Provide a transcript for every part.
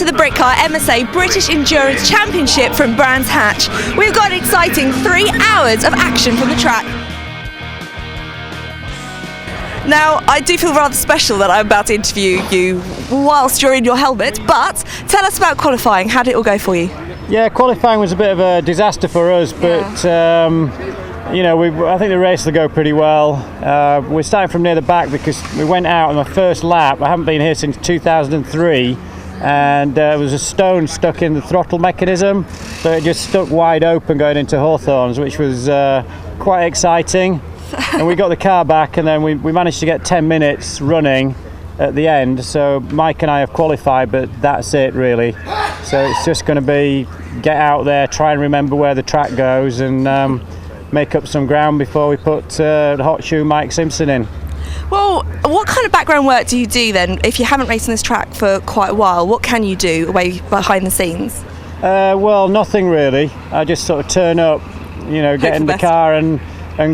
to the Brit Car MSA British Endurance Championship from Brands Hatch. We've got an exciting 3 hours of action from the track. Now, I do feel rather special that I'm about to interview you whilst you're in your helmet, but tell us about qualifying. How did it all go for you? Yeah, qualifying was a bit of a disaster for us, but you know, I think the race will go pretty well. We're starting from near the back because we went out on the first lap. I haven't been here since 2003, and there was a stone stuck in the throttle mechanism, so it just stuck wide open going into Hawthorns, which was quite exciting. And we got the car back, and then we managed to get 10 minutes running at the end. So Mike and I have qualified, but that's it really. So it's just going to be get out there, try and remember where the track goes, and make up some ground before we put the hot shoe Mike Simpson in. Well, what kind of background work do you do then? If you haven't raced on this track for quite a while, what can you do away behind the scenes? Well, nothing really. I just sort of turn up, you know, get in the car and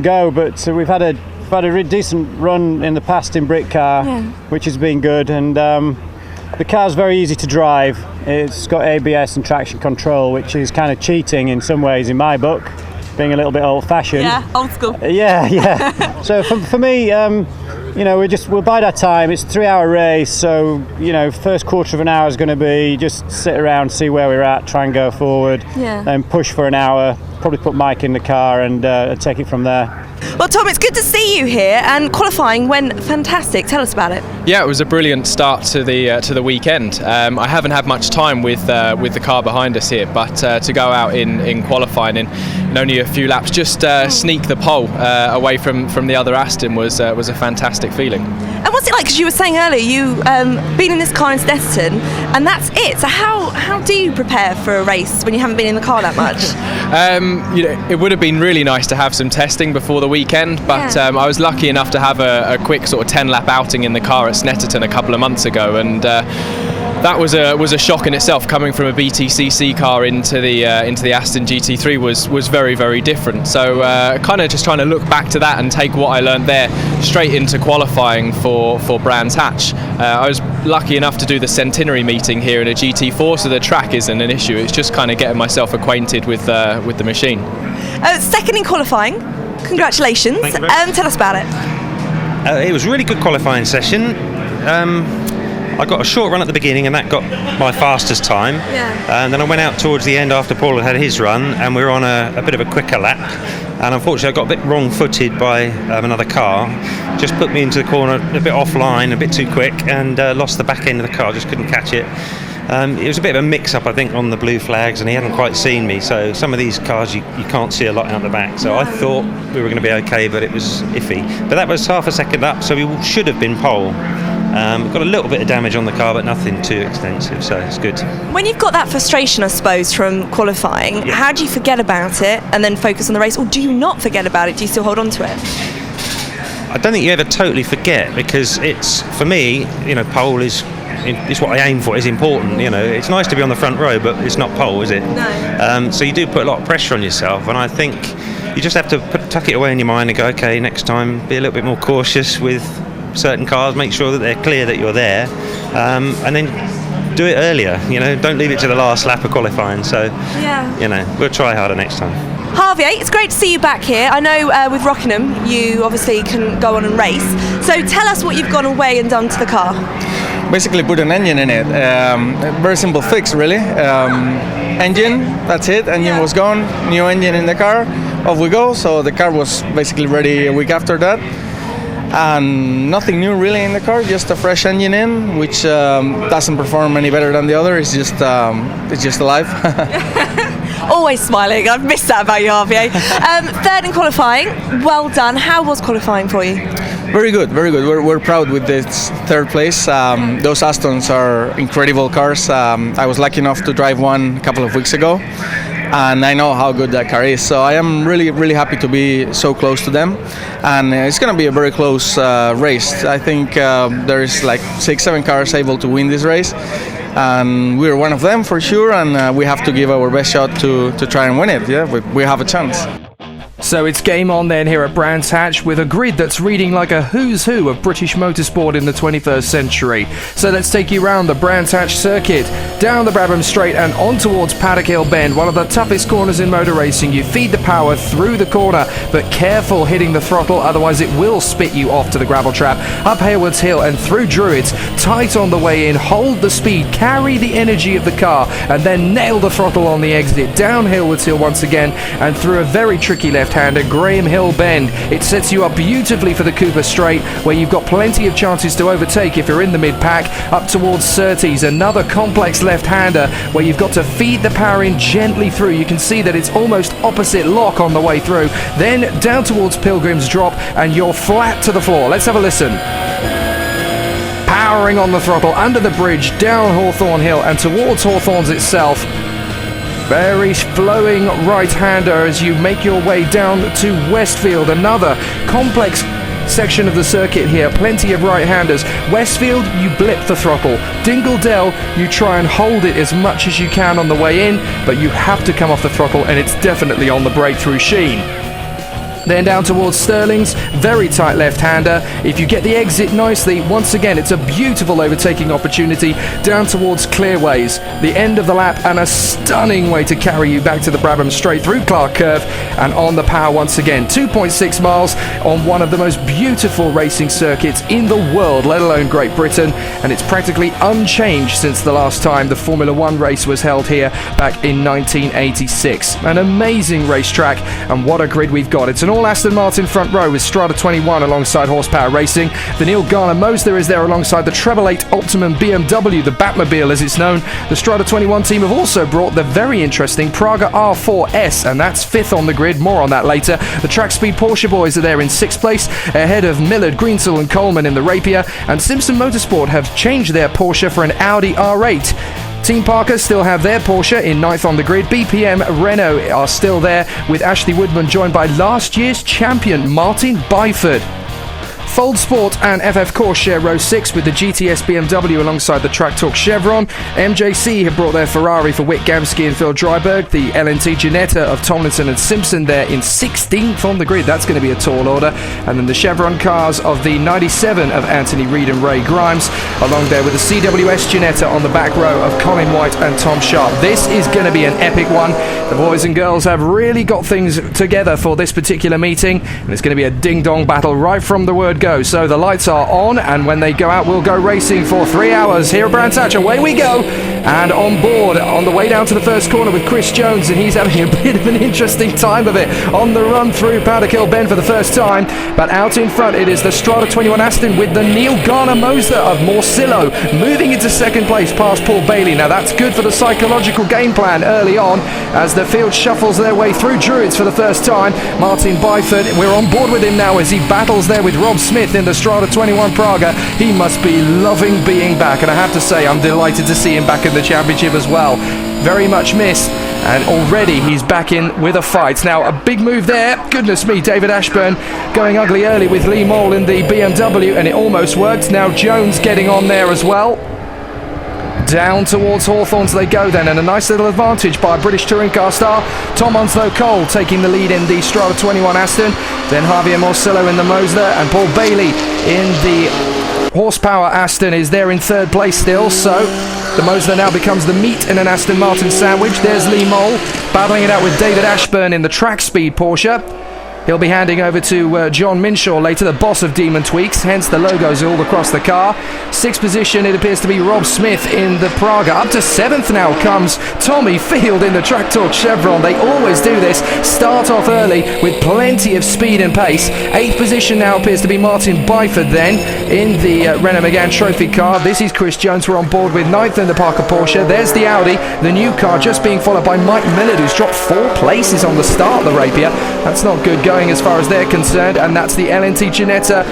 go. But we've had a decent run in the past in Brit Car, which has been good, and the car's very easy to drive. It's got ABS and traction control, which is kind of cheating in some ways in my book, being a little bit old-fashioned. Yeah, old school. Yeah. So for me, you know, we'll bide our time. It's a 3-hour race, so you know, first quarter of an hour is going to be just sit around, see where we're at, try and go forward, then push for an hour. Probably put Mike in the car and take it from there. Well, Tom, it's good to see you here, and qualifying went fantastic. Tell us about it. Yeah, it was a brilliant start to the weekend. I haven't had much time with the car behind us here, but to go out in qualifying in only a few laps, just sneak the pole away from the other Aston was a fantastic feeling. And what's it like? Because you were saying earlier, you been in this car in Snetterton, and that's it. So how do you prepare for a race when you haven't been in the car that much? You know, it would have been really nice to have some testing before the weekend, but I was lucky enough to have a quick sort of 10-lap outing in the car at Snetterton a couple of months ago, and that was a shock in itself. Coming from a BTCC car into the Aston GT3 was very, very different. So kind of just trying to look back to that and take what I learned there straight into qualifying for Brands Hatch. I was lucky enough to do the centenary meeting here in a GT4, so the track isn't an issue. It's just kind of getting myself acquainted with the machine. Second in qualifying. Congratulations. Thank you very much. Tell us about it. It was a really good qualifying session. I got a short run at the beginning, and that got my fastest time. And then I went out towards the end after Paul had his run, and we were on a bit of a quicker lap. And unfortunately, I got a bit wrong-footed by another car. Just put me into the corner a bit offline, a bit too quick, and lost the back end of the car. Just couldn't catch it. It was a bit of a mix-up, I think, on the blue flags, and he hadn't quite seen me. So some of these cars you can't see a lot out the back. So I thought we were going to be okay, but it was iffy. But that was half a second up, so we should have been pole. Got a little bit of damage on the car, but nothing too extensive, so it's good. When you've got that frustration, I suppose, from qualifying, how do you forget about it and then focus on the race, or do you not forget about it? Do you still hold on to it? I don't think you ever totally forget, because it's, for me, you know, pole is what I aim for. Is important. You know, it's nice to be on the front row, but it's not pole, is it? No. So you do put a lot of pressure on yourself, and I think you just have to tuck it away in your mind and go, okay, next time be a little bit more cautious with certain cars, make sure that they're clear that you're there, and then do it earlier. You know, don't leave it to the last lap of qualifying. So you know, we'll try harder next time. Javier, it's great to see you back here. I know with Rockingham you obviously can go on and race, so tell us what you've gone away and done to the car. Basically put an engine in it. Very simple fix really. Engine, that's it. Engine was gone, new engine in the car, off we go. So the car was basically ready a week after that. And nothing new really in the car, just a fresh engine in, which doesn't perform any better than the other. It's just alive. Always smiling. I've missed that about you, Javier. Third in qualifying. Well done. How was qualifying for you? Very good, very good. We're proud with this third place. Those Astons are incredible cars. I was lucky enough to drive one a couple of weeks ago, and I know how good that car is. So I am really, really happy to be so close to them, and it's going to be a very close race. I think there is like 6-7 cars able to win this race, and we're one of them for sure. And we have to give our best shot to try and win it. Yeah, we have a chance. So it's game on then here at Brands Hatch with a grid that's reading like a who's who of British motorsport in the 21st century. So let's take you round the Brands Hatch circuit, down the Brabham Straight and on towards Paddock Hill Bend, one of the toughest corners in motor racing. You feed the power through the corner, but careful hitting the throttle, otherwise it will spit you off to the gravel trap. Up Haywards Hill and through Druids, tight on the way in, hold the speed, carry the energy of the car, and then nail the throttle on the exit. Down Haywards Hill once again, and through a very tricky left-hander, Graham Hill Bend. It sets you up beautifully for the Cooper Straight, where you've got plenty of chances to overtake if you're in the mid-pack. Up towards Surtees, another complex left-hander, where you've got to feed the power in gently through. You can see that it's almost opposite lock on the way through. Then down towards Pilgrim's Drop, and you're flat to the floor. Let's have a listen. Powering on the throttle, under the bridge, down Hawthorne Hill, and towards Hawthorne's itself. Very flowing right-hander as you make your way down to Westfield. Another complex section of the circuit here, plenty of right-handers. Westfield, you blip the throttle. Dingledell, you try and hold it as much as you can on the way in, but you have to come off the throttle, and it's definitely on the brake through Sheen. Then down towards Stirling's, very tight left-hander. If you get the exit nicely, once again, it's a beautiful overtaking opportunity down towards Clearways. The end of the lap and a stunning way to carry you back to the Brabham Straight through Clark Curve and on the power once again. 2.6 miles on one of the most beautiful racing circuits in the world, let alone Great Britain, and it's practically unchanged since the last time the Formula One race was held here back in 1986. An amazing racetrack, and what a grid we've got. It's an all Aston Martin front row with Strata21 alongside Horsepower Racing. The Neil Garner Mosler is there alongside the Treble 8 Optimum BMW, the Batmobile as it's known. The Strata21 team have also brought the very interesting Praga R4S, and that's 5th on the grid. More on that later. The Track Speed Porsche boys are there in 6th place, ahead of Millard, Greensell and Coleman in the Rapier, and Simpson Motorsport have changed their Porsche for an Audi R8. Team Parker still have their Porsche in 9th on the grid. BPM Renault are still there, with Ashley Woodman joined by last year's champion Martin Byford. Fold Sport and FF Corse share row 6 with the GTS BMW alongside the Track Talk Chevron. MJC have brought their Ferrari for Wick Gamsky and Phil Dryberg. The LNT Ginetta of Tomlinson and Simpson there in 16th on the grid. That's going to be a tall order. And then the Chevron cars of the 97 of Anthony Reid and Ray Grimes, along there with the CWS Ginetta on the back row of Colin White and Tom Sharp. This is going to be an epic one. The boys and girls have really got things together for this particular meeting, and it's going to be a ding-dong battle right from the word go. So the lights are on, and when they go out, we'll go racing for 3 hours here at Brands Hatch. Away we go, and on board on the way down to the first corner with Chris Jones, and he's having a bit of an interesting time of it on the run through Paddock Hill Bend for the first time. But out in front, it is the Strata21 Aston with the Neil Garner Mosler of Morcillo moving into second place past Paul Bailey. Now that's good for the psychological game plan early on as the field shuffles their way through Druids for the first time. Martin Byford, we're on board with him now as he battles there with Rob Smith in the Strata21 Praga. He must be loving being back, and I have to say I'm delighted to see him back in the championship as well. Very much missed, and already he's back in with a fight. Now a big move there, goodness me, David Ashburn going ugly early with Lee Mowle in the BMW, and it almost worked. Now Jones getting on there as well. Down towards Hawthorne's they go then, and a nice little advantage by British touring car star Tom Onslow-Cole taking the lead in the Strata21 Aston. Then Javier Morcillo in the Mosler, and Paul Bailey in the Horsepower Aston is there in 3rd place still. So the Mosler now becomes the meat in an Aston Martin sandwich. There's Lee Mowle battling it out with David Ashburn in the Track Speed Porsche. He'll be handing over to John Minshaw later, the boss of Demon Tweaks, hence the logos all across the car. 6th position, it appears to be Rob Smith in the Praga. Up to 7th now comes Tommy Field in the Track Talk Chevron. They always do this, start off early with plenty of speed and pace. 8th position now appears to be Martin Byford then in the Renault Megane Trophy car. This is Chris Jones, we're on board with 9th in the Parker Porsche. There's the Audi, the new car, just being followed by Mike Millard, who's dropped 4 places on the start of the Rapier. That's not good going as far as they're concerned, and that's the LNT Ginetta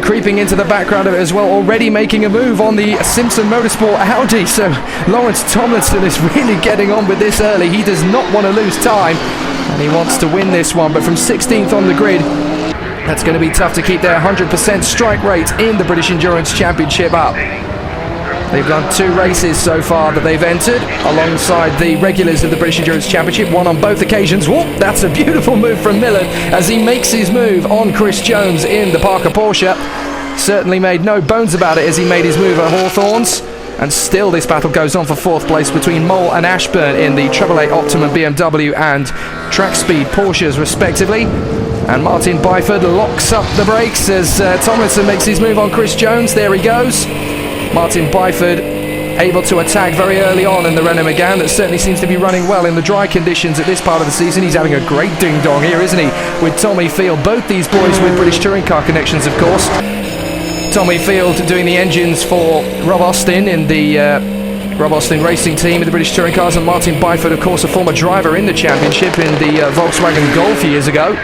creeping into the background of it as well, already making a move on the Simpson Motorsport Audi. So Lawrence Tomlinson is really getting on with this early. He does not want to lose time, and he wants to win this one, but from 16th on the grid, that's going to be tough to keep their 100% strike rate in the British Endurance Championship up. They've done 2 races so far that they've entered, alongside the regulars of the British Endurance Championship, one on both occasions. Whoop, that's a beautiful move from Millard as he makes his move on Chris Jones in the Parker Porsche. Certainly made no bones about it as he made his move at Hawthorns. And still this battle goes on for 4th place between Mowle and Ashburn in the 888 Optimum BMW and Track Speed Porsches respectively. And Martin Byford locks up the brakes as Tomlinson makes his move on Chris Jones. There he goes. Martin Byford able to attack very early on in the Renault Megane that certainly seems to be running well in the dry conditions at this part of the season. He's having a great ding-dong here, isn't he, with Tommy Field. Both these boys with British touring car connections, of course. Tommy Field doing the engines for Rob Austin in the Rob Austin racing team in the British touring cars, and Martin Byford, of course, a former driver in the championship in the Volkswagen Golf years ago.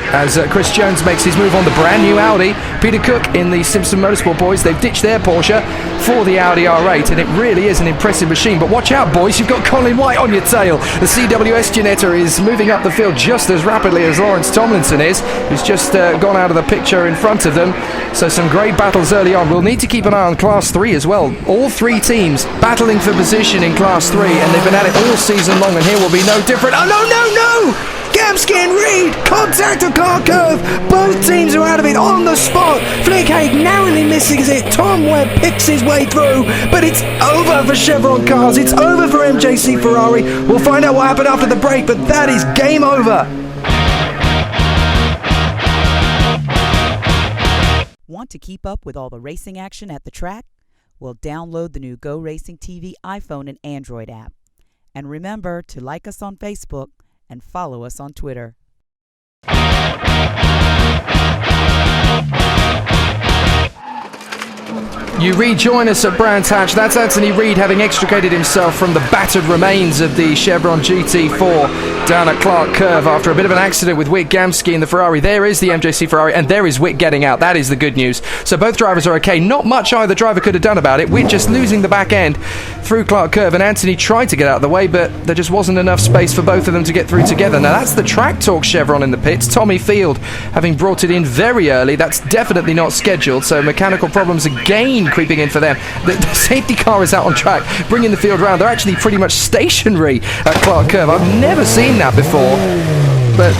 As Chris Jones makes his move on the brand new Audi. Peter Cook in the Simpson Motorsport boys, they've ditched their Porsche for the Audi R8, and it really is an impressive machine. But watch out, boys, you've got Colin White on your tail. The CWS Ginetta is moving up the field just as rapidly as Lawrence Tomlinson is, who's just gone out of the picture in front of them. So some great battles early on. We'll need to keep an eye on Class 3 as well. All 3 teams battling for position in Class 3, and they've been at it all season long, and here will be no different. Oh, no! Gamsky and Reed, contact of car curve. Both teams are out of it on the spot. Flickhaig narrowly misses it. Tom Webb picks his way through, but it's over for Chevron cars. It's over for MJC Ferrari. We'll find out what happened after the break, but that is game over. Want to keep up with all the racing action at the track? Well, download the new GoRacingTV iPhone and Android app. And remember to like us on Facebook and follow us on Twitter. You rejoin us at Brands Hatch. That's Anthony Reid having extricated himself from the battered remains of the Chevron GT4 down at Clark Curve after a bit of an accident with Witt Gamsky in the Ferrari. There is the MJC Ferrari, and there is Witt getting out. That is the good news. So both drivers are okay. Not much either driver could have done about it. Witt just losing the back end through Clark Curve, and Anthony tried to get out of the way, but there just wasn't enough space for both of them to get through together. Now that's the Track Talk Chevron in the pits. Tommy Field having brought it in very early. That's definitely not scheduled, so mechanical problems again creeping in for them. The safety car is out on track, bringing the field round. They're actually pretty much stationary at Clark Curve. I've never seen that before. But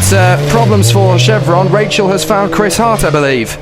problems for Chevron. Rachel has found Chris Hart, I believe.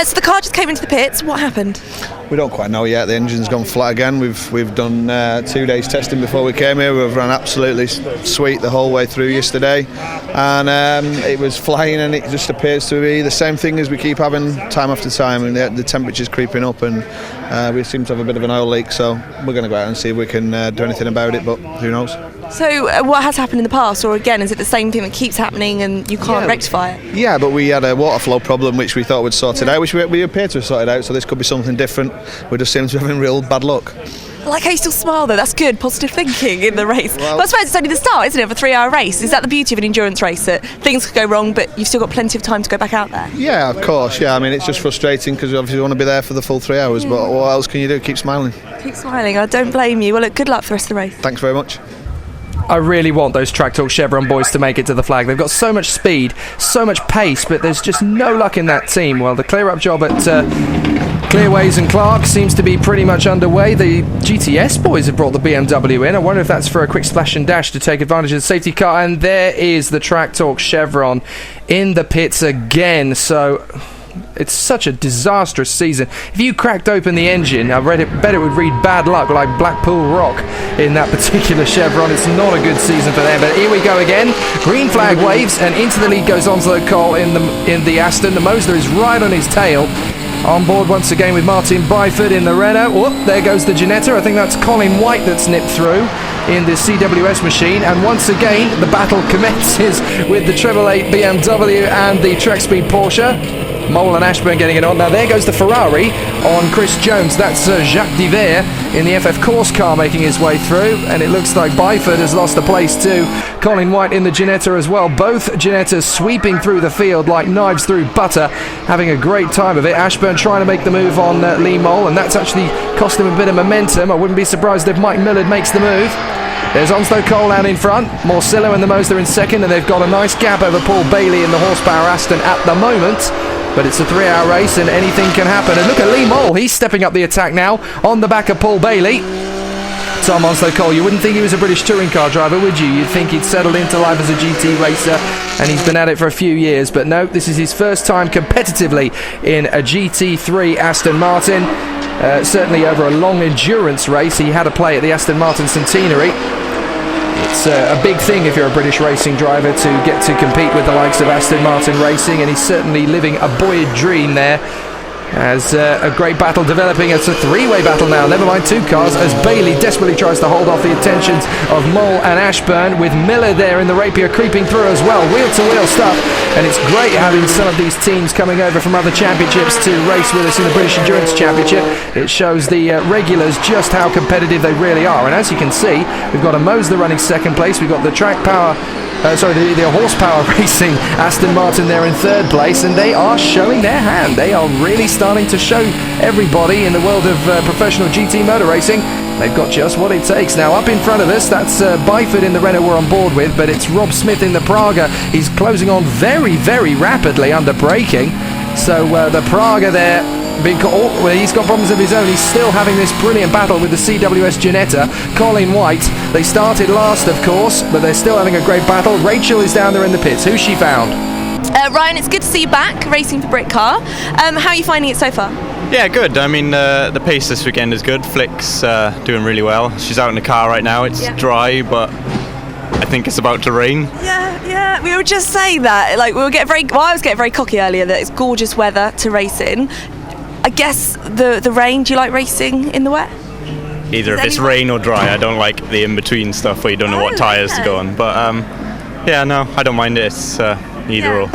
So the car just came into the pits. What happened? We don't quite know yet. The engine's gone flat again. We've done 2 days testing before we came here. We've run absolutely sweet the whole way through yesterday, and it was flying, and it just appears to be the same thing as we keep having time after time, and the temperature's creeping up, and we seem to have a bit of an oil leak. So we're going to go out and see if we can do anything about it, but who knows. So what has happened in the past, or again, is it the same thing that keeps happening and you can't rectify it? Yeah, but we had a water flow problem which we thought we'd sorted out, which we appear to have sorted out, so this could be something different. We just seem to be having real bad luck. I like how you still smile though, that's good, positive thinking in the race. Well, I suppose it's only the start, isn't it, of a 3-hour race? Is that the beauty of an endurance race, that things could go wrong but you've still got plenty of time to go back out there? Yeah, of course, yeah. I mean, it's just frustrating because obviously you want to be there for the full 3 hours, but what else can you do? Keep smiling. Keep smiling, I don't blame you. Well, look, good luck for the rest of the race. Thanks very much. I really want those Track Talk Chevron boys to make it to the flag. They've got so much speed, so much pace, but there's just no luck in that team. Well, the clear-up job at Clearways and Clark seems to be pretty much underway. The GTS boys have brought the BMW in. I wonder if that's for a quick splash and dash to take advantage of the safety car. And there is the Track Talk Chevron in the pits again. So it's such a disastrous season. If you cracked open the engine, I bet it would read bad luck like Blackpool Rock in that particular Chevron. It's not a good season for them, but here we go again. Green flag waves, and into the lead goes Onslow-Cole in the Aston. The Mosler is right on his tail. On board once again with Martin Byford in the Renault. Whoop, there goes the Ginetta. I think that's Colin White that's nipped through in the CWS machine. And once again, the battle commences with the 888 BMW and the Track Speed Porsche. Mowle and Ashburn getting it on. Now there goes the Ferrari on Chris Jones. That's Jacques Diver in the FF course car making his way through, and it looks like Byford has lost a place too. Colin White in the Ginetta as well. Both Ginettas sweeping through the field like knives through butter, having a great time of it. Ashburn trying to make the move on Lee Mowle, and that's actually cost him a bit of momentum. I wouldn't be surprised if Mike Millard makes the move. There's Onslow-Cole out in front, Morcillo and the Mosler in second, and they've got a nice gap over Paul Bailey in the horsepower Aston at the moment. But it's a 3-hour race and anything can happen. And look at Lee Mowle, he's stepping up the attack now on the back of Paul Bailey. Tom Onslow-Cole, you wouldn't think he was a British touring car driver, would you? You'd think he'd settled into life as a GT racer, and he's been at it for a few years. But no, this is his first time competitively in a GT3 Aston Martin. Certainly over a long endurance race. He had a play at the Aston Martin Centenary. It's a big thing if you're a British racing driver to get to compete with the likes of Aston Martin Racing, and he's certainly living a boyhood dream there. As a great battle developing. It's a three-way battle now, never mind two cars, as Bailey desperately tries to hold off the attentions of Mowle and Ashburn, with Miller there in the Rapier creeping through as well. Wheel-to-wheel stuff, and it's great having some of these teams coming over from other championships to race with us in the British Endurance Championship. It shows the regulars just how competitive they really are, and as you can see, we've got a Mosler running second place, we've got the track power the horsepower racing Aston Martin there in third place, and they are showing their hand. They are really starting to show everybody in the world of professional GT motor racing they've got just what it takes. Now up in front of us, that's Byford in the Renault we're on board with, but it's Rob Smith in the Praga. He's closing on very, very rapidly under braking. So the Praga there, he's got problems of his own. He's still having this brilliant battle with the CWS Ginetta. Colin White, they started last of course, but they're still having a great battle. Rachel is down there in the pits. Who's she found? Ryan, it's good to see you back racing for Brit Car. How are you finding it so far? Yeah, good. I mean, the pace this weekend is good. Flick's doing really well. She's out in the car right now. It's dry, but I think it's about to rain. Yeah, we were just saying that. Like, I was getting very cocky earlier that it's gorgeous weather to race in. I guess the rain. Do you like racing in the wet? Either if it's rain or dry. I don't like the in-between stuff where you don't know what tyres to go on. But yeah, no, I don't mind it. It's either or.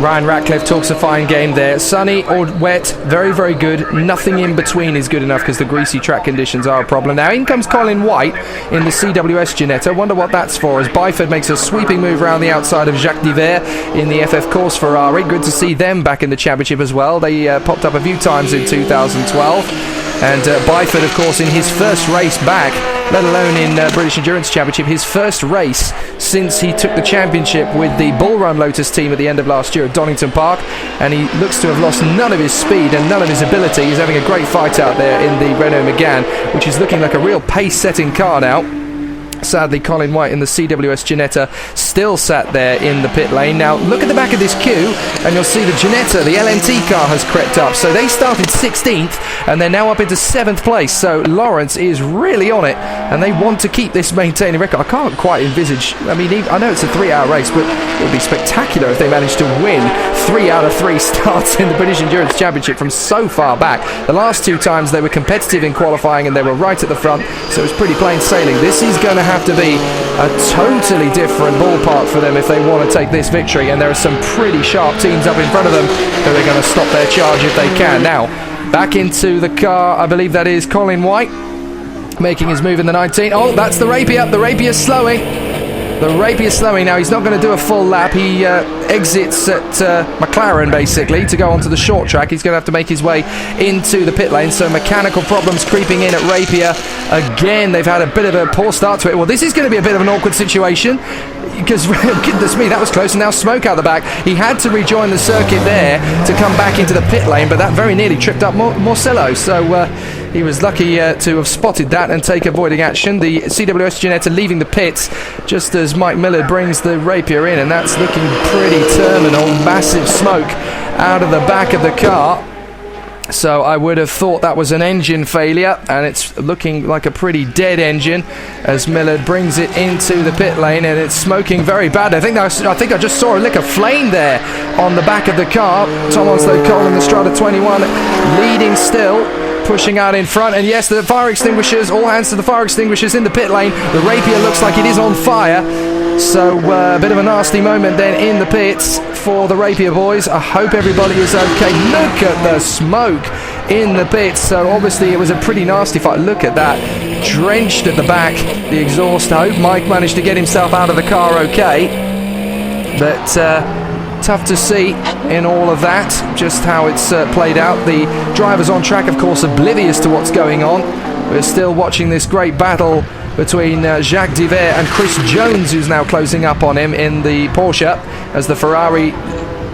Ryan Ratcliffe talks a fine game there. Sunny or wet, very, very good. Nothing in between is good enough because the greasy track conditions are a problem. Now in comes Colin White in the CWS Ginetta. Wonder what that's for, as Byford makes a sweeping move around the outside of Jacques Diver in the FF Course Ferrari. Good to see them back in the championship as well. They popped up a few times in 2012. And Byford, of course, in his first race back, let alone in British Endurance Championship, his first race since he took the championship with the Bull Run Lotus team at the end of last year at Donington Park, and he looks to have lost none of his speed and none of his ability. He's having a great fight out there in the Renault Megane, which is looking like a real pace-setting car now. Sadly, Colin White in the CWS Ginetta still sat there in the pit lane. Now, look at the back of this queue, and you'll see the Ginetta, the LNT car, has crept up. So they started 16th, and they're now up into 7th place. So Lawrence is really on it, and they want to keep this maintaining record. I can't quite envisage, I mean, I know it's a 3-hour race, but it would be spectacular if they managed to win 3 out of 3 starts in the British Endurance Championship from so far back. The last 2 times they were competitive in qualifying, and they were right at the front, so it's pretty plain sailing. This is going to have to be a totally different ballpark for them if they want to take this victory, and there are some pretty sharp teams up in front of them who are going to stop their charge if they can. Now, back into the car, I believe that is Colin White making his move in the 19. Oh, that's the Rapier. The Rapier's slowing. The Rapier's slowing now. He's not going to do a full lap. He exits at McLaren basically to go onto the short track. He's going to have to make his way into the pit lane, so mechanical problems creeping in at Rapier. Again, they've had a bit of a poor start to it. Well, this is going to be a bit of an awkward situation, because goodness me, that was close, and now smoke out the back. He had to rejoin the circuit there to come back into the pit lane, but that very nearly tripped up Morcillo, so he was lucky to have spotted that and take avoiding action. The CWS Ginetta leaving the pits just as Mike Miller brings the Rapier in, and that's looking pretty terminal. Massive smoke out of the back of the car. So I would have thought that was an engine failure, and it's looking like a pretty dead engine as Millard brings it into the pit lane, and it's smoking very bad. I think I just saw a lick of flame there on the back of the car. Tom Onslow-Cole in the Strata21 leading still, pushing out in front, and yes, the fire extinguishers, all hands to the fire extinguishers in the pit lane. The Rapier looks like it is on fire, so a bit of a nasty moment then in the pits for the Rapier boys. I hope everybody is okay. Look at the smoke in the pits. So obviously it was a pretty nasty fight. Look at that, drenched at the back, the exhaust. I hope Mike managed to get himself out of the car okay, but tough to see in all of that just how it's played out. The drivers on track, of course, oblivious to what's going on. We're still watching this great battle between Jacques Diver and Chris Jones, who's now closing up on him in the Porsche, as the Ferrari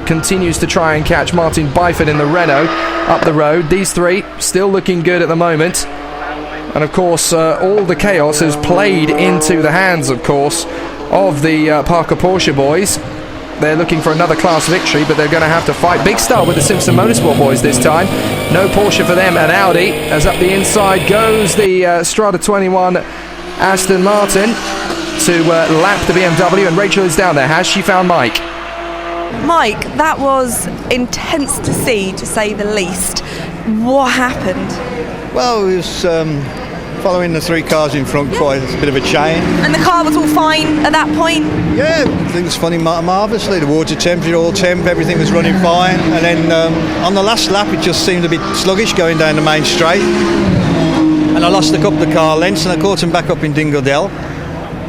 continues to try and catch Martin Byford in the Renault up the road. These three still looking good at the moment. And of course, all the chaos has played into the hands, of course, of the Parker Porsche boys. They're looking for another class victory, but they're going to have to fight. Big start with the Simpson Motorsport boys this time. No Porsche for them and Audi, as up the inside goes the Strata21 Aston Martin to lap the BMW, and Rachel is down there. Has she found Mike? Mike, that was intense to see, to say the least. What happened? Well, it was following the three cars in front, quite a bit of a chain. And the car was all fine at that point? Yeah, things funny marvellously. The water temperature, all temp, everything was running fine. And then on the last lap, it just seemed a bit sluggish going down the main straight. And I lost a couple of car lengths, and I caught him back up in Dingle Dell.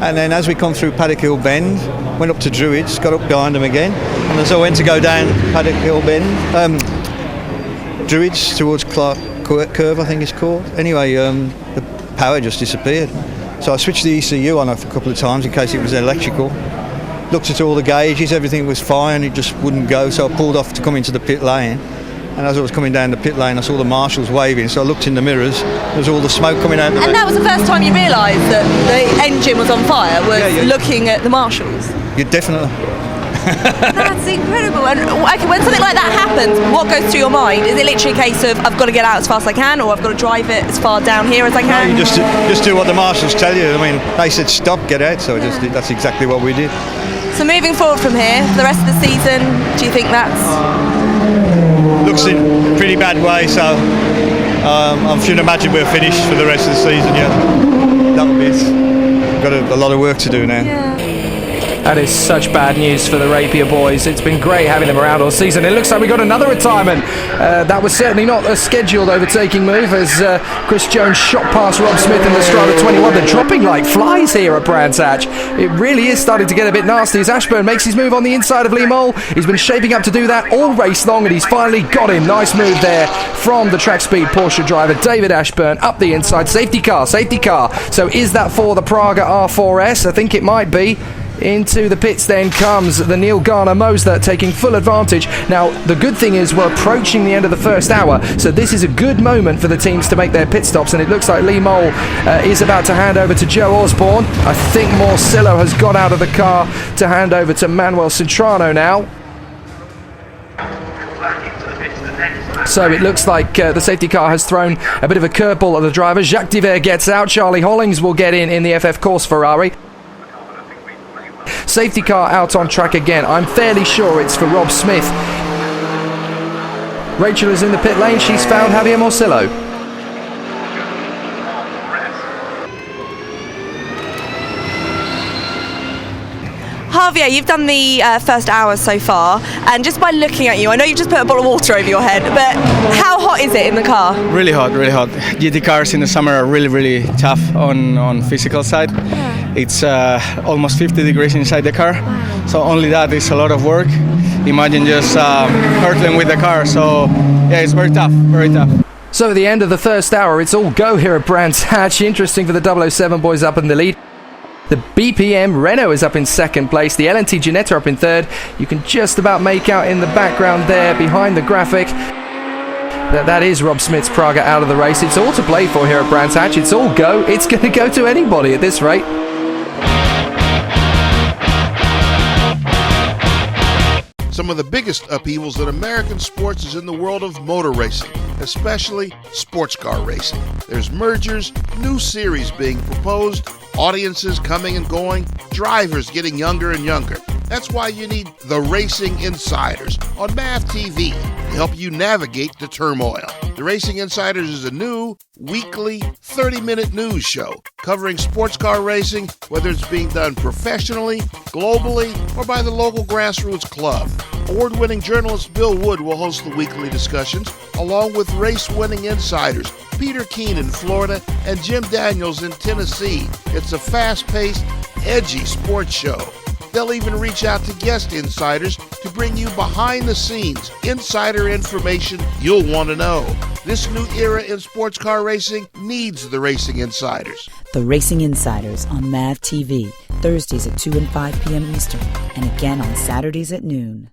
And then as we come through Paddock Hill Bend, went up to Druids, got up behind them again. And as I went to go down Paddock Hill Bend, Druids towards Clark Curve, I think it's called. Anyway, the power just disappeared. So I switched the ECU on a couple of times in case it was electrical. Looked at all the gauges, everything was fine, it just wouldn't go. So I pulled off to come into the pit lane. And as I was coming down the pit lane, I saw the marshals waving, so I looked in the mirrors. There was all the smoke coming out. And that was the first time you realised that the engine was on fire, was looking at the marshals? Yeah, definitely. That's incredible. And okay, when something like that happens, what goes through your mind? Is it literally a case of I've got to get out as fast as I can, or I've got to drive it as far down here as I can? No, you just do what the marshals tell you. I mean, they said stop, get out, so that's exactly what we did. So moving forward from here, for the rest of the season, do you think that's... Looks in a pretty bad way, so I should imagine we're finished for the rest of the season, yeah. That'll be it. We've got a lot of work to do now. Yeah. That is such bad news for the Rapier boys. It's been great having them around all season. It looks like we got another retirement. That was certainly not a scheduled overtaking move, as Chris Jones shot past Rob Smith in the Strata21. They're dropping like flies here at Brands Hatch. It really is starting to get a bit nasty as Ashburn makes his move on the inside of Lee Mowle. He's been shaping up to do that all race long, and he's finally got him. Nice move there from the track speed Porsche driver David Ashburn up the inside. Safety car. So is that for the Praga R4S? I think it might be. Into the pits then comes the Neil Garner Mosler, taking full advantage. Now, the good thing is we're approaching the end of the first hour, so this is a good moment for the teams to make their pit stops, and it looks like Lee Mowle is about to hand over to Joe Osborne. I think Morcillo has got out of the car to hand over to Manuel Cintrano now. So it looks like the safety car has thrown a bit of a curveball at the driver. Jacques Diver gets out. Charlie Hollings will get in the FF Course Ferrari. Safety car out on track again. I'm fairly sure it's for Rob Smith. Rachel is in the pit lane. She's found Javier Morcillo. Javier, you've done the first hour so far, and just by looking at you, I know you've just put a bottle of water over your head, but how hot is it in the car? Really hot, really hot. GT cars in the summer are really, really tough on physical side. Yeah. It's almost 50 degrees inside the car, so only that is a lot of work. Imagine just hurtling with the car, so yeah, it's very tough, very tough. So at the end of the first hour, it's all go here at Brands Hatch. Interesting for the 007 boys up in the lead. The BPM Renault is up in second place. The LNT Ginetta up in third. You can just about make out in the background there behind the graphic that is Rob Smith's Praga out of the race. It's all to play for here at Brands Hatch. It's all go. It's going to go to anybody at this rate. Some of the biggest upheavals in American sports is in the world of motor racing, especially sports car racing. There's mergers, new series being proposed, audiences coming and going, drivers getting younger and younger. That's why you need the Racing Insiders on MAV TV to help you navigate the turmoil. The Racing Insiders is a new, weekly, 30-minute news show covering sports car racing, whether it's being done professionally, globally, or by the local grassroots club. Award-winning journalist Bill Wood will host the weekly discussions, along with race-winning insiders Peter Keene in Florida and Jim Daniels in Tennessee. It's a fast-paced, edgy sports show. They'll even reach out to guest insiders to bring you behind-the-scenes insider information you'll want to know. This new era in sports car racing needs the Racing Insiders. The Racing Insiders on MAV TV, Thursdays at 2 and 5 p.m. Eastern, and again on Saturdays at noon.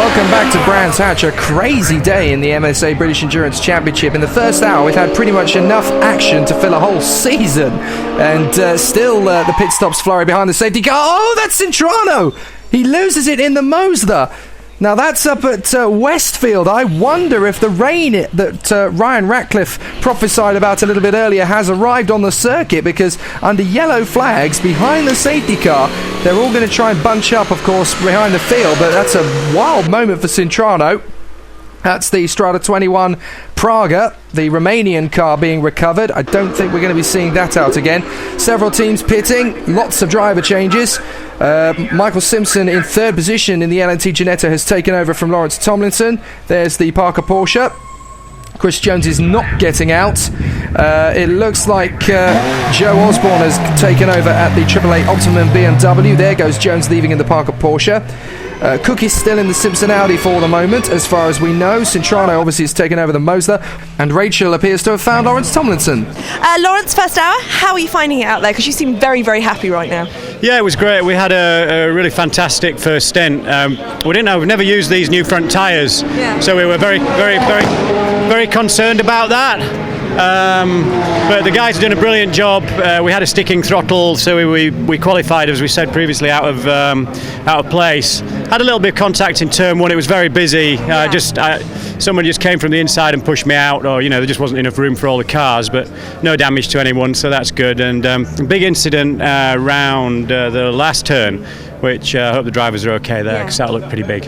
Welcome back to Brands Hatch. A crazy day in the MSA British Endurance Championship. In the first hour, we've had pretty much enough action to fill a whole season. And still the pit stops flurry behind the safety car. Oh, that's Cintrano! He loses it in the Mosler. Now that's up at Westfield. I wonder if the rain that Ryan Ratcliffe prophesied about a little bit earlier has arrived on the circuit, because under yellow flags behind the safety car, they're all going to try and bunch up, of course, behind the field. But that's a wild moment for Cintrano. That's the Strata21 Praga, the Romanian car being recovered. I don't think we're going to be seeing that out again. Several teams pitting, lots of driver changes. Michael Simpson in third position in the LNT Ginetta has taken over from Lawrence Tomlinson. There's the Parker Porsche. Chris Jones is not getting out. It looks like Joe Osborne has taken over at the AAA Optimum BMW. There goes Jones leaving in the Parker Porsche. Cook is still in the Simpson Audi for the moment, as far as we know. Cintrano obviously has taken over the Mosler, and Rachel appears to have found Lawrence Tomlinson. Lawrence, first hour, how are you finding it out there? Because you seem very, very happy right now. Yeah, it was great. We had a really fantastic first stint. We've never used these new front tyres, so we were very, very, very, very concerned about that. But the guys have done a brilliant job. We had a sticking throttle, so we qualified, as we said previously, out of place. Had a little bit of contact in turn one. It was very busy. Someone just came from the inside and pushed me out, or there just wasn't enough room for all the cars. But no damage to anyone, so that's good. And big incident around the last turn, which I hope the drivers are okay there, because that looked pretty big.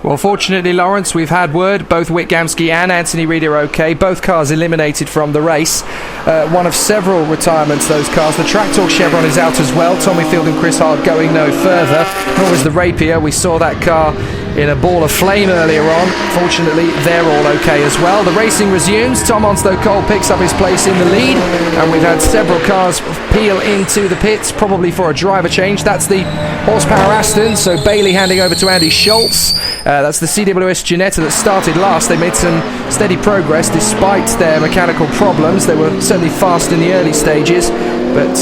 Well, fortunately, Lawrence, we've had word. Both Wittgamski and Anthony Reid are okay. Both cars eliminated from the race. One of several retirements, those cars. The Track Talk Chevron is out as well. Tommy Field and Chris Hart going no further. Nor is the Rapier. We saw that car in a ball of flame earlier on. Fortunately, they're all okay as well. The racing resumes. Tom Onslow-Cole picks up his place in the lead. And we've had several cars peel into the pits, probably for a driver change. That's the horsepower Aston. So Bailey handing over to Andy Schultz. That's the CWS Ginetta that started last. They made some steady progress despite their mechanical problems. They were certainly fast in the early stages, but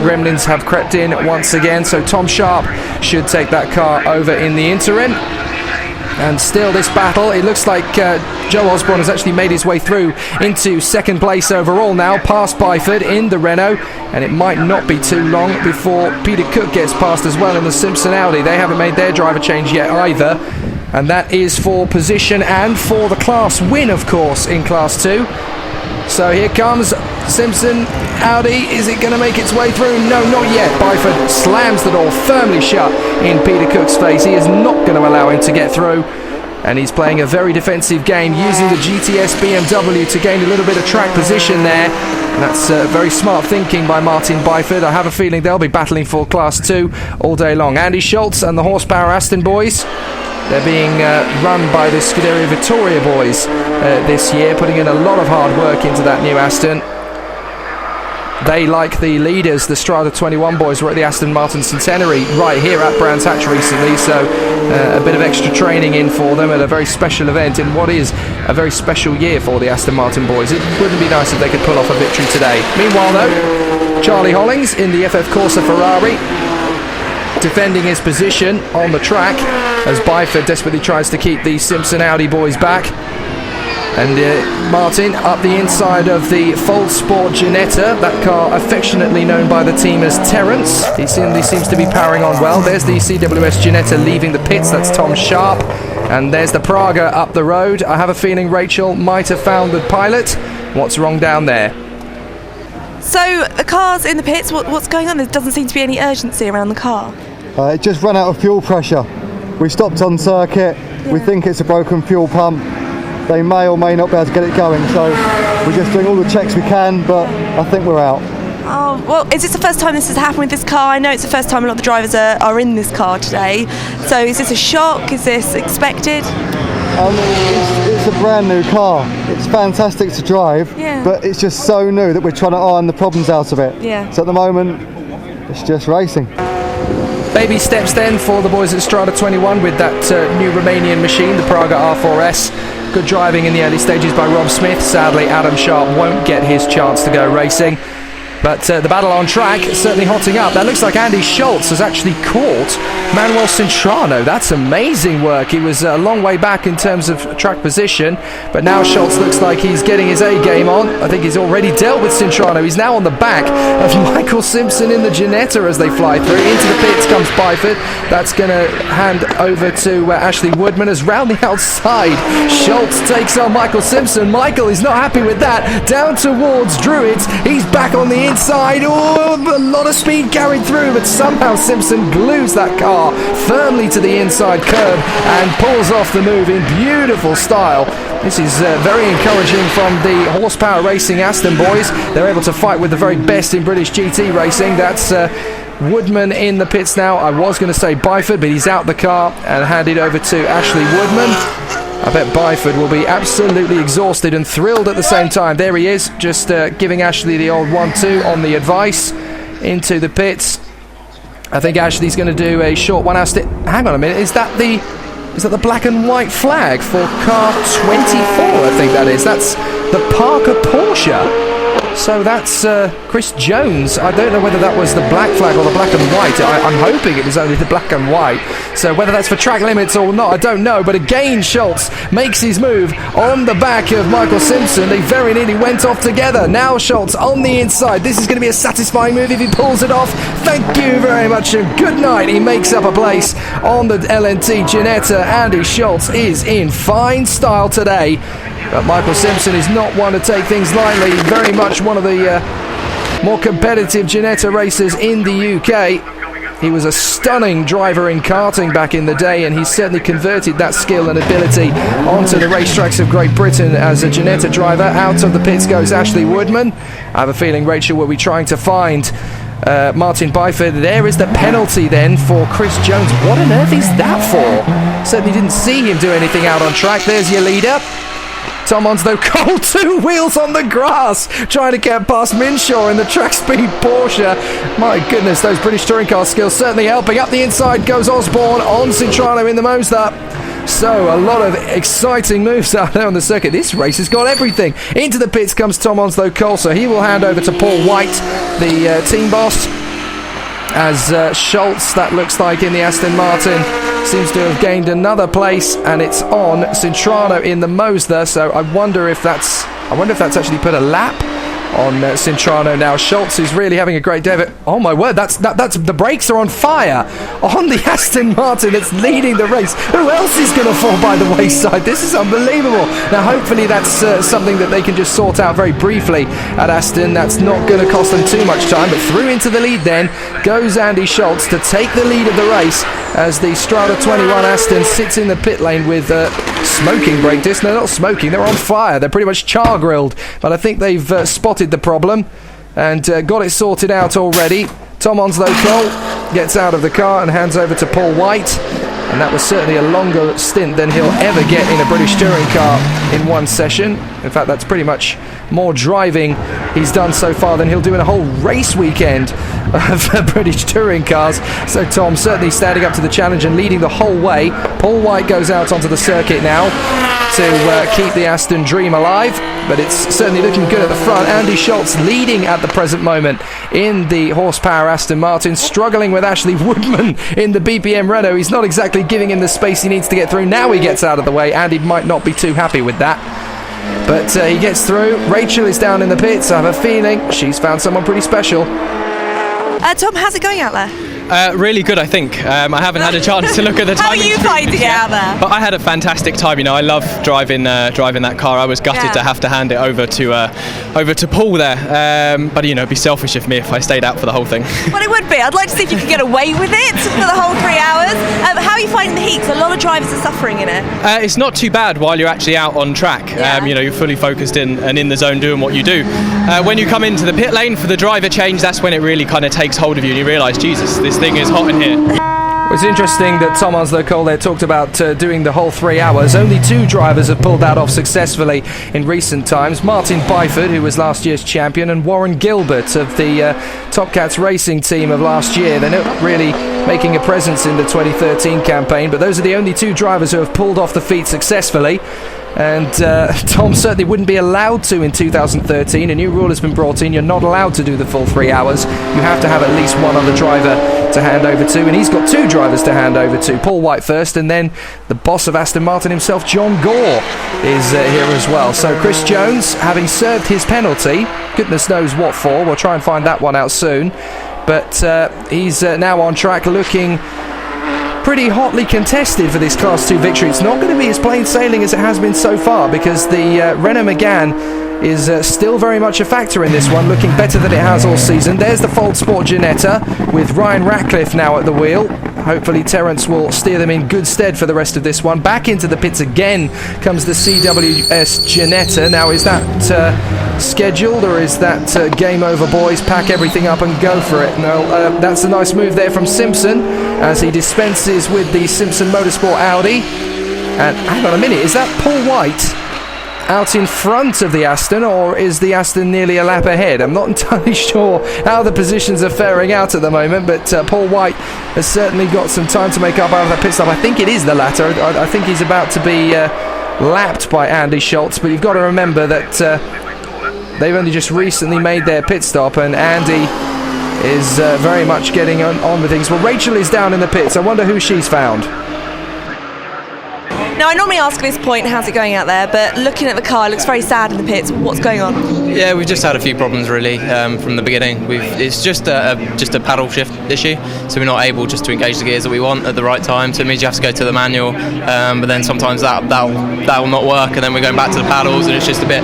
gremlins have crept in once again. So Tom Sharp should take that car over in the interim. And still this battle, it looks like Joe Osborne has actually made his way through into second place overall now, past Byford in the Renault, and it might not be too long before Peter Cook gets past as well in the Simpson Audi. They haven't made their driver change yet either, and that is for position and for the class win, of course, in Class 2. So here comes Simpson Audi. Is it going to make its way through? No, not yet. Byford slams the door firmly shut in Peter Cook's face. He is not going to allow him to get through. And he's playing a very defensive game, using the GTS BMW to gain a little bit of track position there. And that's very smart thinking by Martin Byford. I have a feeling they'll be battling for Class 2 all day long. Andy Schultz and the horsepower Aston boys. They're being run by the Scuderia Vittoria boys this year, putting in a lot of hard work into that new Aston. They, like the leaders, the Strata21 boys, were at the Aston Martin Centenary right here at Brands Hatch recently, so a bit of extra training in for them at a very special event in what is a very special year for the Aston Martin boys. It wouldn't be nice if they could pull off a victory today. Meanwhile, though, Charlie Hollings in the FF Corsa Ferrari, defending his position on the track as Byford desperately tries to keep the Simpson Audi boys back. And Martin up the inside of the Fold Sport Ginetta, that car affectionately known by the team as Terrence. He seems to be powering on well. There's the CWS Ginetta leaving the pits, that's Tom Sharp. And there's the Praga up the road. I have a feeling Rachel might have found the pilot. What's wrong down there? So the car's in the pits, what's going on? There doesn't seem to be any urgency around the car. It just ran out of fuel pressure. We stopped on circuit. We think it's a broken fuel pump. They may or may not be able to get it going, so we're just doing all the checks we can, but I think we're out. Oh, well, is this the first time this has happened with this car? I know it's the first time a lot of the drivers are in this car today. So is this a shock? Is this expected? It's a brand new car. It's fantastic to drive, but it's just so new that we're trying to iron the problems out of it. So at the moment, it's just racing. Baby steps then for the boys at Strata21 with that new Romanian machine, the Praga R4S. Good driving in the early stages by Rob Smith. Sadly, Adam Sharp won't get his chance to go racing. But the battle on track certainly hotting up. That looks like Andy Schultz has actually caught Manuel Cintrano. That's amazing work. He was a long way back in terms of track position, but now Schultz looks like he's getting his A game on. I think he's already dealt with Cintrano. He's now on the back of Michael Simpson in the Ginetta as they fly through. Into the pits comes Byford. That's going to hand over to Ashley Woodman as round the outside. Schultz takes on Michael Simpson. Michael is not happy with that. Down towards Druids. He's back on the inside. Oh, a lot of speed carried through, but somehow Simpson glues that car firmly to the inside curb and pulls off the move in beautiful style. This is very encouraging from the Horsepower Racing Aston boys. They're able to fight with the very best in British GT racing. That's Woodman in the pits now. I was going to say Byford, but he's out the car and handed over to Ashley Woodman. I bet Byford will be absolutely exhausted and thrilled at the same time. There he is, just giving Ashley the old 1-2 on the advice into the pits. I think Ashley's going to do a short one. Hang on a minute, is that the black and white flag for car 24? I think that is. That's the Parker Porsche. So that's Chris Jones. I don't know whether that was the black flag or the black and white. I'm hoping it was only the black and white. So whether that's for track limits or not, I don't know. But again, Schultz makes his move on the back of Michael Simpson. They very nearly went off together. Now Schultz on the inside. This is going to be a satisfying move if he pulls it off. Thank you very much and good night. He makes up a place on the LNT Ginetta. Andy Schultz is in fine style today. But Michael Simpson is not one to take things lightly. Very much one of the more competitive Ginetta racers in the UK. He was a stunning driver in karting back in the day, and he's certainly converted that skill and ability onto the racetracks of Great Britain as a Ginetta driver. Out of the pits goes Ashley Woodman. I have a feeling Rachel will be trying to find Martin Byford. There is the penalty then for Chris Jones. What on earth is that for? Certainly didn't see him do anything out on track. There's your leader. Tom Onslow-Cole, 2 wheels on the grass, trying to get past Minshaw in the track speed Porsche. My goodness, those British touring car skills certainly helping. Up the inside goes Osborne on Cintrano in the Mosler. So a lot of exciting moves out there on the circuit. This race has got everything. Into the pits comes Tom Onslow-Cole, so he will hand over to Paul White, the team boss, as Schultz, that looks like, in the Aston Martin, seems to have gained another place, and it's on Cintrano in the Mosler. So I wonder if that's actually put a lap on Cintrano now. Schultz is really having a great day of it. Oh my word, that's the brakes are on fire on the Aston Martin that's leading the race. Who else is going to fall by the wayside? This is unbelievable. Now hopefully that's something that they can just sort out very briefly at Aston. That's not going to cost them too much time, but through into the lead then goes Andy Schultz to take the lead of the race as the Strata21 Aston sits in the pit lane with smoking brake discs. They're not smoking, they're on fire. They're pretty much char grilled, but I think they've spotted the problem and got it sorted out already. Tom Onslow-Cole gets out of the car and hands over to Paul White, and that was certainly a longer stint than he'll ever get in a British touring car in one session. In fact, that's pretty much more driving he's done so far than he'll do in a whole race weekend of British touring cars. So Tom certainly standing up to the challenge and leading the whole way. Paul White goes out onto the circuit now to keep the Aston dream alive, but it's certainly looking good at the front. Andy Schultz leading at the present moment in the horsepower Aston Martin, struggling with Ashley Woodman in the BPM Renault. He's not exactly giving him the space he needs to get through. Now he gets out of the way. Andy might not be too happy with that, but he gets through. Rachel is down in the pits. I have a feeling she's found someone pretty special. Tom, how's it going out there? Really good, I think. I haven't had a chance to look at the How timing. are you finding it out there? But I had a fantastic time. You know, I love driving that car. I was gutted to have to hand it over to Paul there. But you know, it'd be selfish of me if I stayed out for the whole thing. Well, it would be. I'd like to see if you could get away with it for the whole 3 hours. How are you finding the heat? 'Cause a lot of drivers are suffering in it. It's not too bad while you're actually out on track. You know, you're fully focused in and in the zone doing what you do. When you come into the pit lane for the driver change, that's when it really kind of takes hold of you and you realise, Jesus, this thing is hot in here. It's interesting that Tom Onslow-Cole there talked about doing the whole 3 hours. Only 2 drivers have pulled that off successfully in recent times. Martin Byford, who was last year's champion, and Warren Gilbert of the Top Cats racing team of last year. They're not really making a presence in the 2013 campaign, but those are the only 2 drivers who have pulled off the feat successfully. And Tom certainly wouldn't be allowed to in 2013. A new rule has been brought in. You're not allowed to do the full 3 hours. You have to have at least one other driver to hand over to, and he's got 2 drivers to hand over to. Paul White first, and then the boss of Aston Martin himself, John Gore, is here as well. So Chris Jones, having served his penalty, goodness knows what for, we'll try and find that one out soon, but he's now on track, looking pretty hotly contested for this Class 2 victory. It's not going to be as plain sailing as it has been so far, because the Renault Megane is still very much a factor in this one, looking better than it has all season. There's the Fold Sport Ginetta with Ryan Ratcliffe now at the wheel. Hopefully Terence will steer them in good stead for the rest of this one. Back into the pits again comes the CWS Ginetta. Now, is that scheduled, or is that game over, boys? Pack everything up and go for it. No, that's a nice move there from Simpson as he dispenses with the Simpson Motorsport Audi. And hang on a minute, is that Paul White out in front of the Aston, or is the Aston nearly a lap ahead? I'm not entirely sure how the positions are faring out at the moment, but Paul White has certainly got some time to make up out of that pit stop. I think it is the latter. I think he's about to be lapped by Andy Schultz, but you've got to remember that they've only just recently made their pit stop, and Andy is very much getting on with things. Well, Rachel is down in the pits. I wonder who she's found. Now, I normally ask at this point, how's it going out there? But looking at the car, it looks very sad in the pits. What's going on? Yeah, we've just had a few problems really from the beginning. It's just a paddle shift issue, so we're not able just to engage the gears that we want at the right time. So it means you have to go to the manual, but then sometimes that will not work, and then we're going back to the paddles, and it's just a bit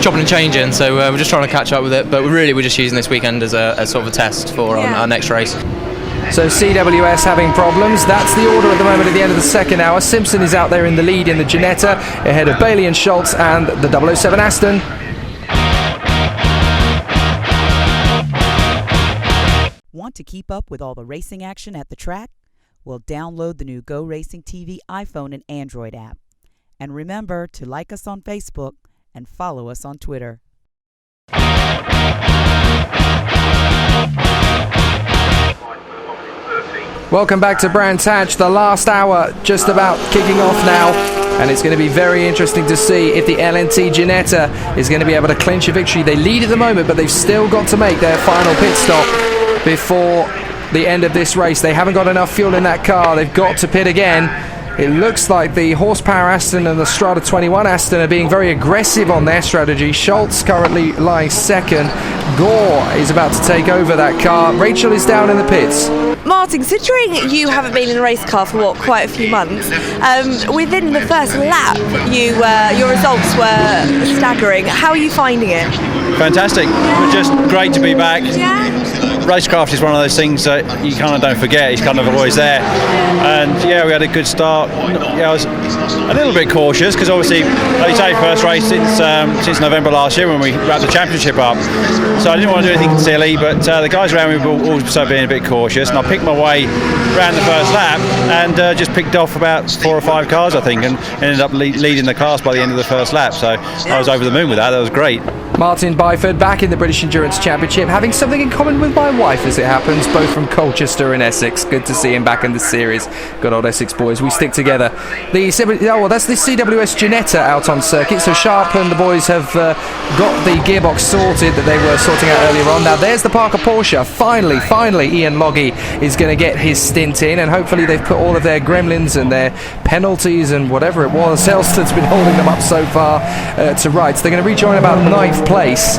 chopping and changing. So we're just trying to catch up with it. But we're just using this weekend as a sort of a test for our next race. So CWS having problems. That's the order at the moment at the end of the second hour. Simpson is out there in the lead in the Ginetta, ahead of Bailey and Schultz and the 007 Aston. Want to keep up with all the racing action at the track? Well, download the new GoRacingTV iPhone and Android app. And remember to like us on Facebook and follow us on Twitter. Welcome back to Brands Hatch. The last hour just about kicking off now, and it's going to be very interesting to see if the LNT Ginetta is going to be able to clinch a victory. They lead at the moment, but they've still got to make their final pit stop before the end of this race. They haven't got enough fuel in that car. They've got to pit again. It looks like the Horsepower Aston and the Strata21 Aston are being very aggressive on their strategy. Schultz currently lying second. Gore is about to take over that car. Rachel is down in the pits. Martin, considering you haven't been in a race car for quite a few months, within the first lap, your results were staggering. How are you finding it? Fantastic. It was just great to be back. Racecraft is one of those things that you kind of don't forget. It's kind of always there. And yeah, we had a good start. Yeah, I was a little bit cautious because obviously, like you say, first race since November last year when we wrapped the championship up. So I didn't want to do anything silly, but the guys around me were also being a bit cautious, and I picked my way around the first lap and just picked off about 4 or 5 cars, I think, and ended up leading the class by the end of the first lap. So I was over the moon with that. That was great. Martin Byford back in the British Endurance Championship, having something in common with my wife as it happens, both from Colchester and Essex. Good to see him back in the series. Good old Essex boys, we stick together. That's the CWS Ginetta out on circuit. So Sharp and the boys have got the gearbox sorted that they were sorting out earlier on. Now there's the Parker Porsche. Finally Ian Loggy is going to get his stint in, and hopefully they've put all of their gremlins and their penalties and whatever it was else that's been holding them up so far to rights. They're going to rejoin about 9th place,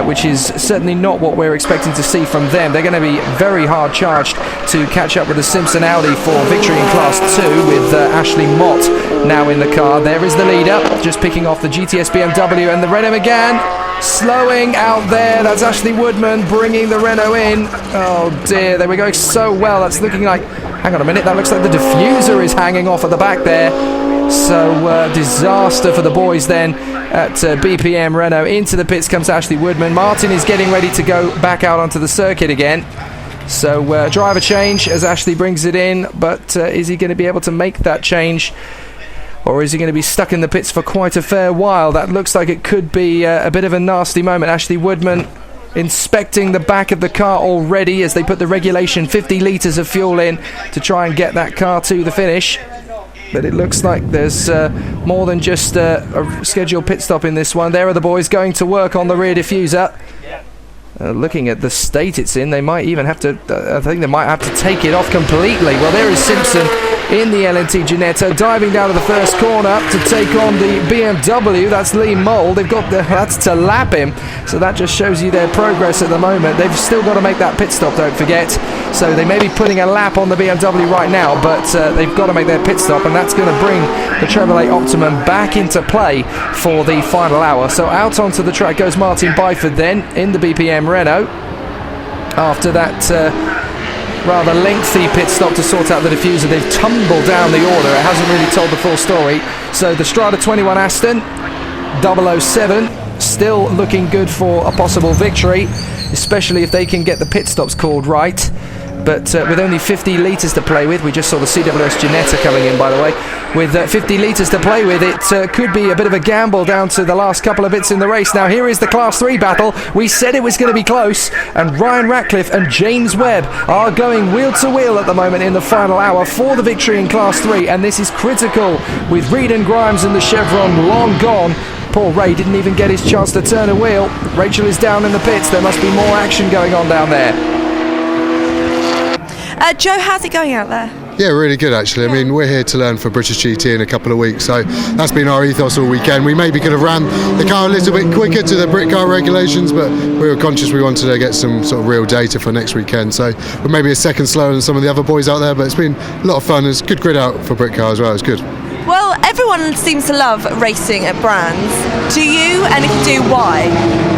which is certainly not what we're expecting to see from them. They're going to be very hard charged to catch up with the Simpson Audi for victory in Class 2 with Ashley Mott now in the car. There is the leader, just picking off the GTS BMW, and the Renault Megane slowing out there. That's Ashley Woodman bringing the Renault in. Oh dear, they were going so well. That's looking like, hang on a minute, that looks like the diffuser is hanging off at the back there. So disaster for the boys then at BPM Renault. Into the pits comes Ashley Woodman. Martin is getting ready to go back out onto the circuit again. So driver change as Ashley brings it in, but is he going to be able to make that change, or is he going to be stuck in the pits for quite a fair while? That looks like it could be a bit of a nasty moment. Ashley Woodman inspecting the back of the car already as they put the regulation 50 litres of fuel in to try and get that car to the finish. but it looks like there's more than just a scheduled pit stop in this one. There are the boys going to work on the rear diffuser. Looking at the state it's in, they might even have to, I think they might have to take it off completely. Well, there is Simpson in the LNT Ginetta, diving down to the first corner to take on the BMW. That's Lee Mowle. They've got that's to lap him, so that just shows you their progress at the moment. They've still got to make that pit stop, don't forget. So they may be putting a lap on the BMW right now, but they've got to make their pit stop, and that's going to bring the Chevrolet Optimum back into play for the final hour. So out onto the track goes Martin Byford then in the BPM Renault. After that rather lengthy pit stop to sort out the diffuser, they've tumbled down the order. It hasn't really told the full story. So the Strata21 Aston 007 still looking good for a possible victory, especially if they can get the pit stops called right. But with only 50 litres to play with, we just saw the CWS Ginetta coming in, by the way. With 50 litres to play with, it could be a bit of a gamble down to the last couple of bits in the race. Now, here is the Class 3 battle. We said it was going to be close, and Ryan Ratcliffe and James Webb are going wheel to wheel at the moment in the final hour for the victory in Class 3, and this is critical with Reed and Grimes and the Chevron long gone. Poor Ray didn't even get his chance to turn a wheel. Rachel is down in the pits. There must be more action going on down there. Joe, how's it going out there? Yeah, really good actually. I mean, we're here to learn for British GT in a couple of weeks, so that's been our ethos all weekend. We maybe could have ran the car a little bit quicker to the Brit car regulations, but we were conscious we wanted to get some sort of real data for next weekend, so we're maybe a second slower than some of the other boys out there, but it's been a lot of fun. It's a good grid out for Brit car as well. It's good. Well, everyone seems to love racing at Brands. Do you? And if you do, why?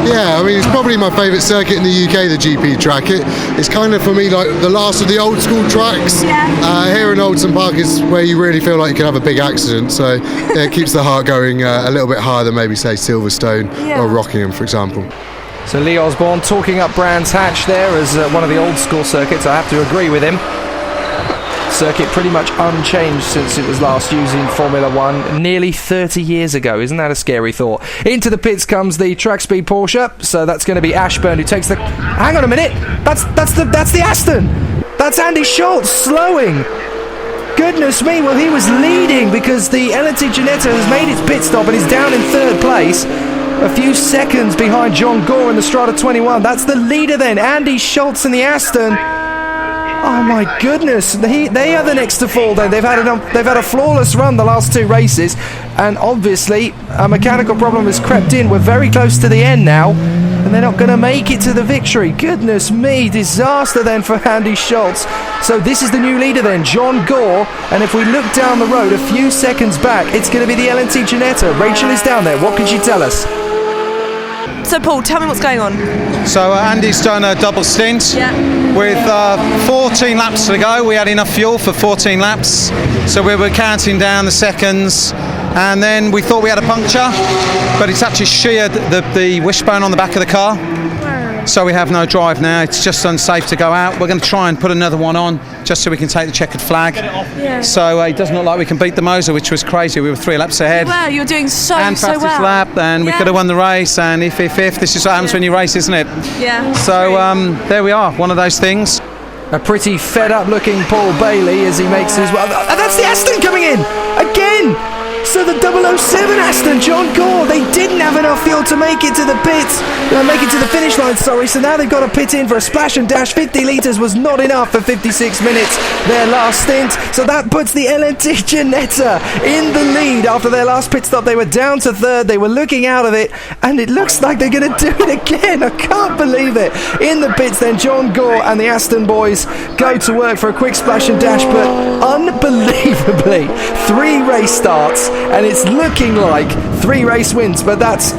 Yeah, I mean, it's probably my favourite circuit in the UK, the GP track. It's kind of, for me, like the last of the old school tracks. Yeah. Here in Oldson Park is where you really feel like you can have a big accident, so yeah, it keeps the heart going a little bit higher than maybe, say, Silverstone or Rockingham, for example. So Lee Osborne talking up Brands Hatch there as one of the old school circuits. I have to agree with him. Circuit pretty much unchanged since it was last used in Formula 1 nearly 30 years ago. Isn't that a scary thought? Into the pits comes the track speed Porsche, so that's going to be Ashburn who takes the... Hang on a minute, that's the Aston. That's Andy Schultz slowing. Goodness me, well, he was leading because the LNT Ginetta has made its pit stop and is down in third place, a few seconds behind John Gore in the Strata21. That's the leader then, Andy Schultz in the Aston. Oh my goodness, they are the next to fall then. They've had a flawless run the last two races, and obviously a mechanical problem has crept in. We're very close to the end now, and they're not going to make it to the victory. Goodness me, disaster then for Andy Schultz. So this is the new leader then, John Gore, and if we look down the road a few seconds back, it's going to be the LNT Ginetta. Rachel is down there. What can she tell us? So Paul, tell me what's going on. So Andy's done a double stint. With 14 laps to go. We had enough fuel for 14 laps, so we were counting down the seconds, and then we thought we had a puncture, but it's actually sheared the wishbone on the back of the car, so we have no drive now. It's just unsafe to go out. We're going to try and put another one on just so we can take the checkered flag. So it doesn't look like we can beat the Moser, which was crazy. We were 3 laps ahead. Wow, you're doing so fastest well. lap, and we could have won the race, and if this is what happens when you race, isn't it? Yeah. So there we are, one of those things. A pretty fed up looking Paul Bailey as he makes his... that's the Aston coming in again. So the 007 Aston, John Gore, they didn't have enough fuel to make it to the pits, make it to the finish line, sorry, so now they've got to pit in for a splash and dash. 50 litres was not enough for 56 minutes, their last stint, so that puts the LNT Ginetta in the lead. After their last pit stop, they were down to third, they were looking out of it, and it looks like they're going to do it again. I can't believe it. In the pits then, John Gore and the Aston boys go to work for a quick splash and dash, but unbelievably, 3 race starts, and it's looking like 3 race wins, but that's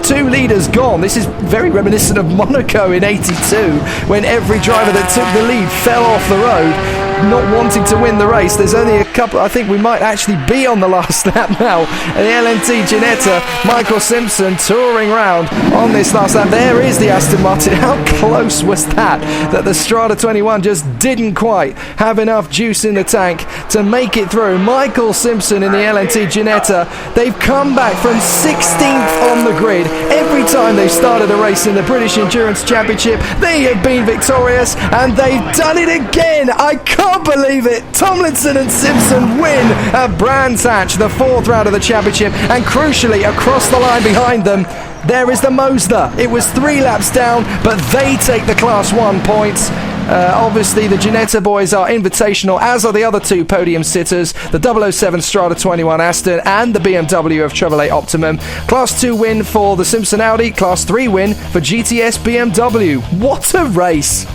2 leaders gone. This is very reminiscent of Monaco in '82, when every driver that took the lead fell off the road, not wanting to win the race. There's only a couple. I think we might actually be on the last lap now. And the LNT Ginetta, Michael Simpson touring round on this last lap. There is the Aston Martin. How close was that the Strata21 just didn't quite have enough juice in the tank to make it through. Michael Simpson in the LNT Ginetta, they've come back from 16th on the grid. Every time they've started a race in the British Endurance Championship, they have been victorious, and they've done it again. win! I can't believe it! Tomlinson and Simpson win at Brands Hatch, the 4th round of the championship, and crucially, across the line behind them, there is the Mosler. It was 3 laps down, but they take the Class 1 points. Obviously, the Ginetta boys are invitational, as are the other 2 podium sitters, the 007 Strata21 Aston and the BMW of Chevrolet Optimum. Class 2 win for the Simpson Audi, Class 3 win for GTS BMW. What a race!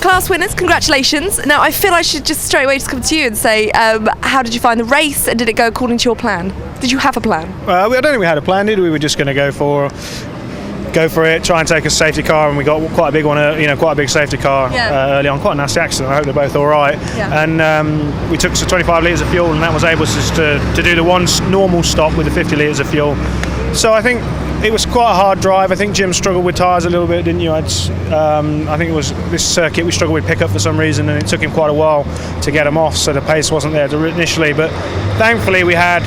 Class winners, congratulations. Now, I feel I should just straight away just come to you and say, how did you find the race, and did it go according to your plan? Did you have a plan? I don't think we had a plan, did we? We were just going to go for it, try and take a safety car, and we got quite a big one, quite a big safety car early on. Quite a nasty accident. I hope they're both all right. Yeah. And we took 25 litres of fuel, and that was able to do the one normal stop with the 50 litres of fuel. So I think it was quite a hard drive. I think Jim struggled with tyres a little bit, didn't you? I think it was this circuit we struggled with pickup for some reason, and it took him quite a while to get him off, so the pace wasn't there initially. But thankfully we had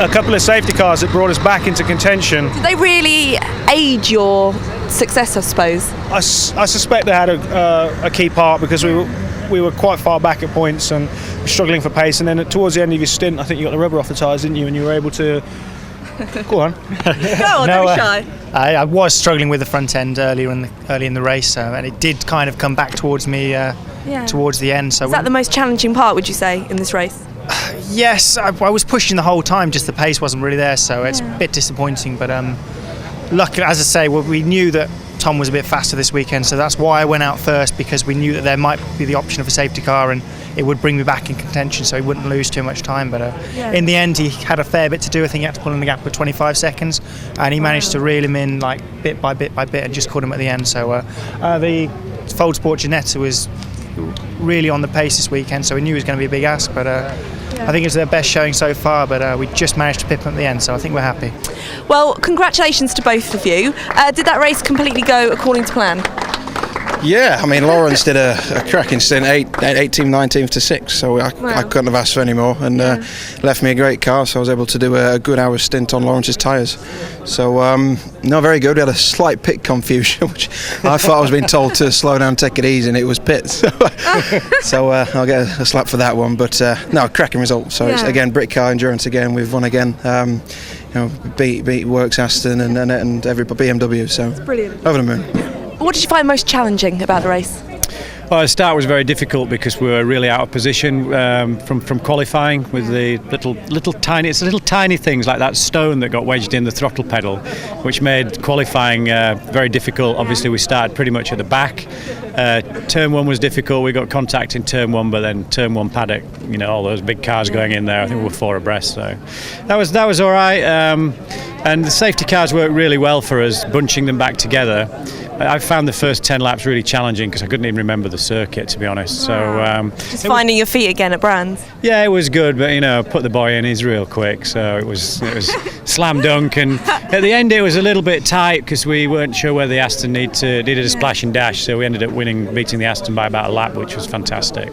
a couple of safety cars that brought us back into contention. Did they really aid your success, I suppose? I suspect they had a key part, because we were quite far back at points and struggling for pace, and then towards the end of your stint I think you got the rubber off the tyres, didn't you, and you were able to go on. Go on, don't be shy. I was struggling with the front end early in the race, and it did kind of come back towards me towards the end. So is that the most challenging part, would you say, in this race? Yes, I was pushing the whole time, just the pace wasn't really there, so it's a bit disappointing. But luckily, as I say, we knew that Tom was a bit faster this weekend, so that's why I went out first, because we knew that there might be the option of a safety car and it would bring me back in contention, so he wouldn't lose too much time. But in the end, he had a fair bit to do. I think he had to pull in the gap with 25 seconds, and he managed to reel him in like bit by bit and just caught him at the end. So the Fold Sport Ginetta was really on the pace this weekend, so we knew it was going to be a big ask, but I think it was their best showing so far, but we just managed to pip them at the end, so I think we're happy. Well, congratulations to both of you. Did that race completely go according to plan? Yeah, I mean, Lawrence did a cracking stint, 18th, 19th to 6th, so I couldn't have asked for any more, and left me a great car, so I was able to do a good hour's stint on Lawrence's tyres. So, no, very good. We had a slight pit confusion, which I thought I was being told to slow down, take it easy, and it was pit. So I'll get a slap for that one, but no, cracking result. So it's, again, Brit car endurance again, we've won again. Beat Works Aston and every BMW, so it's brilliant. Over the moon. What did you find most challenging about the race? Well, the start was very difficult because we were really out of position from qualifying with the little tiny things like that stone that got wedged in the throttle pedal, which made qualifying very difficult. Obviously, we started pretty much at the back. Turn 1 was difficult. We got contact in turn 1, but then turn 1 Paddock, all those big cars going in there. I think we were 4 abreast, so that was all right. And the safety cars worked really well for us, bunching them back together. I found the first 10 laps really challenging because I couldn't even remember the circuit, to be honest. So just finding your feet again at Brands. Yeah, it was good, but put the boy in, he's real quick, so it was slam dunk. And at the end, it was a little bit tight because we weren't sure whether the Aston needed a splash and dash, so we ended up beating the Aston by about a lap, which was fantastic.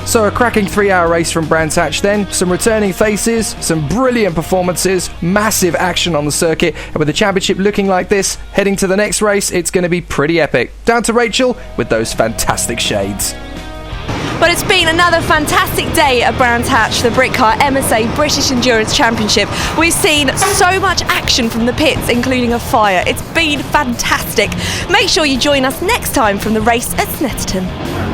So a cracking 3-hour race from Brands Hatch then, some returning faces, some brilliant performances, massive action on the circuit, and with the championship looking like this, heading to the next race, it's going to be pretty epic. Down to Rachel with those fantastic shades. But it's been another fantastic day at Brands Hatch, the Britcar MSA British Endurance Championship. We've seen so much action from the pits, including a fire. It's been fantastic. Make sure you join us next time from the race at Snetterton.